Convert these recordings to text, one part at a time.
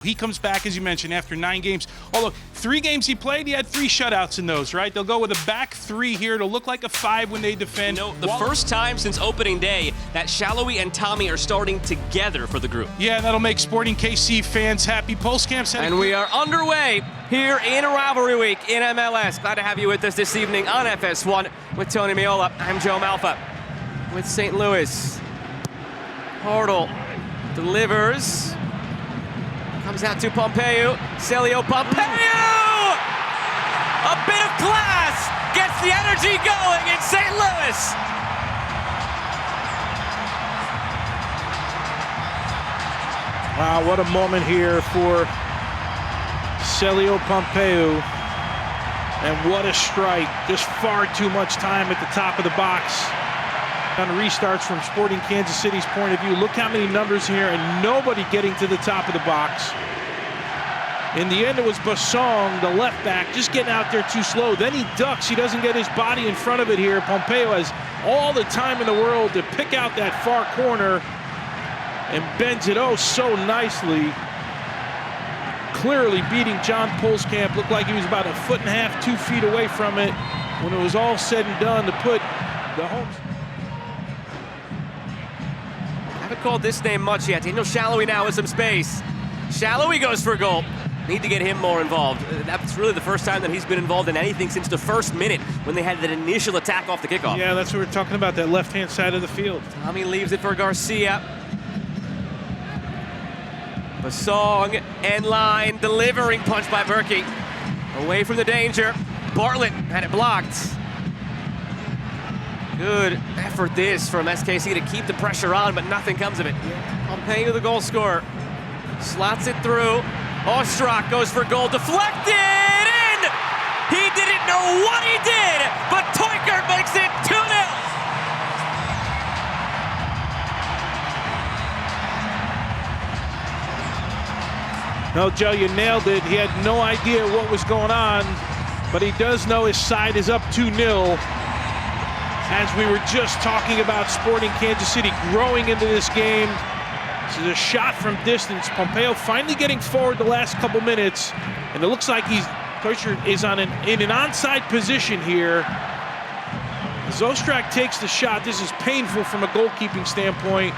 He comes back, as you mentioned, after 9 games. Although 3 games he played, he had 3 shutouts in those, right? They'll go with a back 3 here. It'll look like a 5 when they defend. You know, the first time since opening day that Shallowy and Tommy are starting together for the group. Yeah, that'll make Sporting KC fans happy. Pulse Camp's and we are underway here in Rivalry Week in MLS. Glad to have you with us this evening on FS1 with Tony Meola. I'm Joe Malfa with St. Louis. Hartle delivers. Comes out to Pompeo. Celio Pompeo! A bit of class gets the energy going in St. Louis. Wow, what a moment here for Celio Pompeo. And what a strike. Just far too much time at the top of the box. On restarts from Sporting Kansas City's point of view, look how many numbers here and nobody getting to the top of the box. In the end, it was Basong, the left back, just getting out there too slow. Then he ducks. He doesn't get his body in front of it here. Pompeo has all the time in the world to pick out that far corner and bends it oh so nicely. Clearly beating John Pulskamp. Looked like he was about 1.5 feet, 2 feet away from it when it was all said and done to put the home. Haven't called this name much yet. Daniel Shallowy now with some space. Shallowy goes for a goal. Need to get him more involved. That's really the first time that he's been involved in anything since the first minute when they had that initial attack off the kickoff. Yeah, that's what we're talking about, that left-hand side of the field. Tommy leaves it for Garcia. Basong, end line, delivering punch by Berkey. Away from the danger. Bartlett had it blocked. Good effort this from SKC to keep the pressure on, but nothing comes of it. Pompeo, the goal scorer, slots it through. Ostrak goes for goal, deflected in! He didn't know what he did, but Teukert makes it 2-0. No, Joe, you nailed it. He had no idea what was going on, but he does know his side is up 2-0. As we were just talking about Sporting Kansas City growing into this game. This is a shot from distance. Pompeo finally getting forward the last couple minutes, and it looks like Teukert is in an onside position here. As Ostrak takes the shot, this is painful from a goalkeeping standpoint.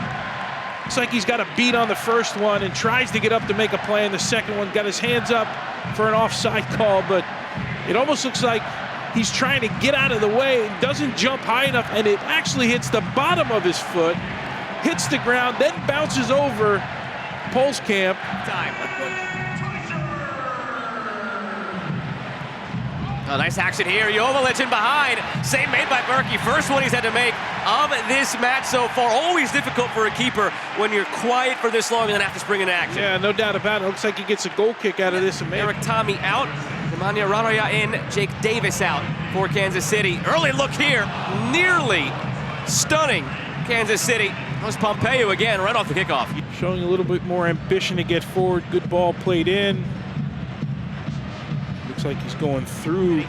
Looks like he's got a beat on the first one and tries to get up to make a play in the second one. Got his hands up for an offside call, but it almost looks like he's trying to get out of the way and doesn't jump high enough, and it actually hits the bottom of his foot, hits the ground, then bounces over Pulskamp. A nice action here. Joveljic in behind. Save made by Berkey. First one he's had to make of this match so far. Always difficult for a keeper when you're quiet for this long and then have to spring into action. Yeah, no doubt about it. Looks like he gets a goal kick out of this. Eric Tommy out. Nemanja Radonja in. Jake Davis out for Kansas City. Early look here. Nearly stunning Kansas City. That was Pompeo again right off the kickoff. Showing a little bit more ambition to get forward. Good ball played in. Looks like he's going through.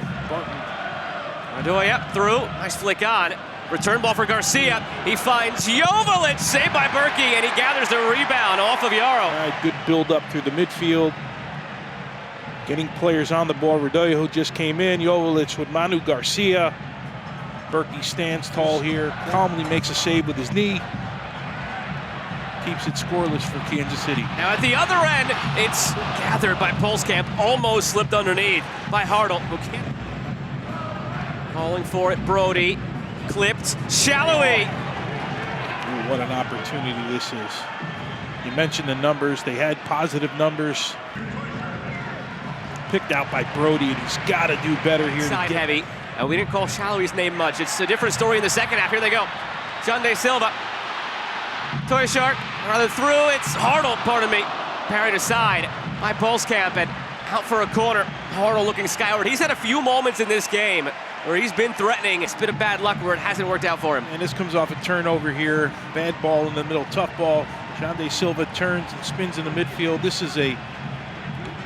Radonja through. Nice flick on. Return ball for Garcia. He finds Joveljic. Saved by Berkey, and he gathers the rebound off of Yarrow. All right, good build up through the midfield. Getting players on the ball. Radonja, who just came in. Joveljic with Manu Garcia. Berkey stands tall here. Calmly makes a save with his knee. Keeps it scoreless for Kansas City. Now at the other end, it's gathered by Pulskamp. Almost slipped underneath by Hartle. Calling for it, Brody. Clipped. Shallowy. Ooh, what an opportunity this is. You mentioned the numbers. They had positive numbers. Picked out by Brody, and he's got to do better here. Side heavy. We didn't call Shallowy's name much. It's a different story in the second half. Here they go. Xande Silva. Teukert, rather through. It's Hartle, pardon me. Parried aside by Pulskamp and out for a corner. Hartle looking skyward. He's had a few moments in this game where he's been threatening. It's been a bad luck where it hasn't worked out for him. And this comes off a turnover here. Bad ball in the middle, tough ball. Xande Silva turns and spins in the midfield. This is a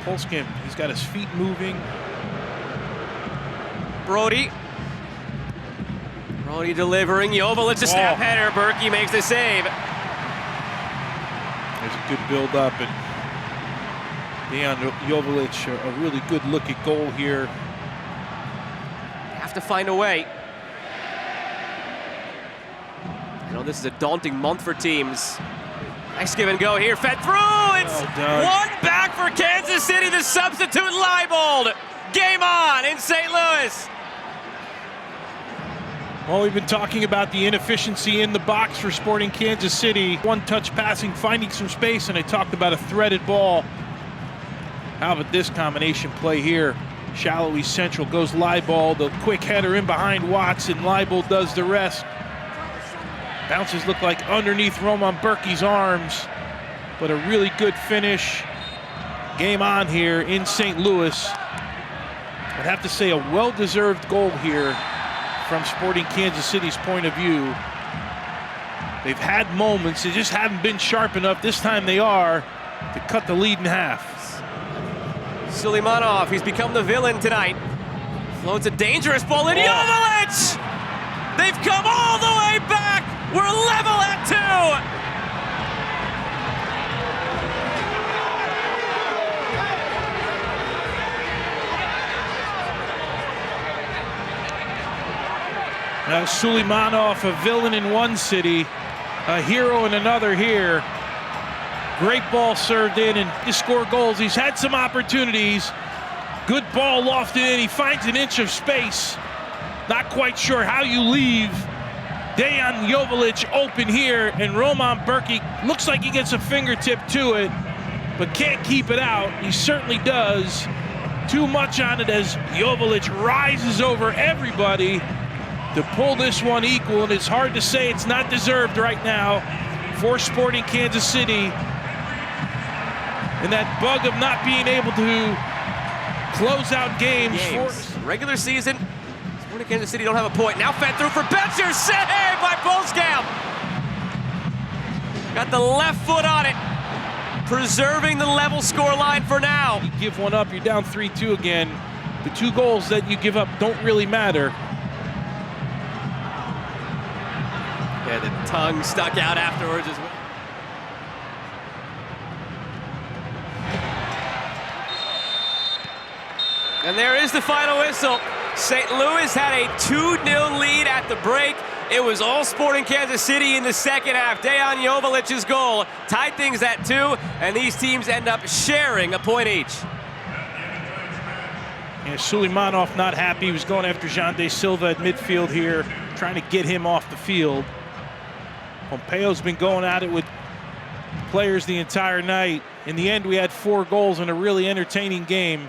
Pulskamp. He's got his feet moving. Brody delivering. Joveljic, a snap header. Berkey makes the save. There's a good build up, and Dejan Joveljic, a really good look at goal here. Have to find a way. I know this is a daunting month for teams. Nice give and go here, fed through. It's one back for Kansas City. The substitute Leibold. Game on in St. Louis. Well, we've been talking about the inefficiency in the box for Sporting Kansas City. One-touch passing, finding some space, and I talked about a threaded ball. How about this combination play here? Shallow East Central goes Leibold, the quick header in behind Watson. Leibold does the rest. Bounces look like underneath Roman Berkey's arms, but a really good finish. Game on here in St. Louis. I'd have to say a well-deserved goal here from Sporting Kansas City's point of view. They've had moments, they just haven't been sharp enough. This time they are, to cut the lead in half. Suleimanov, he's become the villain tonight. Floats a dangerous ball in. Joveljic! They've come all the way back! We're level at 2! Now Suleimanov, a villain in one city, a hero in another here. Great ball served in and to score goals. He's had some opportunities. Good ball lofted in. He finds an inch of space. Not quite sure how you leave Dejan Joveljic open here, and Roman Berkey looks like he gets a fingertip to it, but can't keep it out. He certainly does. Too much on it as Joveljic rises over everybody to pull this one equal, and it's hard to say it's not deserved right now for Sporting Kansas City. And that bug of not being able to close out games. Regular season, Sporting Kansas City don't have a point. Now fed through for Betcher, save by Polskamp. Got the left foot on it, preserving the level score line for now. You give one up, you're down 3-2 again. The 2 goals that you give up don't really matter. Yeah, the tongue stuck out afterwards as well. And there is the final whistle. St. Louis had a 2-0 lead at the break. It was all Sporting Kansas City in the second half. Dejan Joveljic's goal tied things at 2, and these teams end up sharing a point each. Yeah, Suleimanov not happy. He was going after Jean De Silva at midfield here, trying to get him off the field. Pompeo's been going at it with players the entire night. In the end, we had 4 goals in a really entertaining game.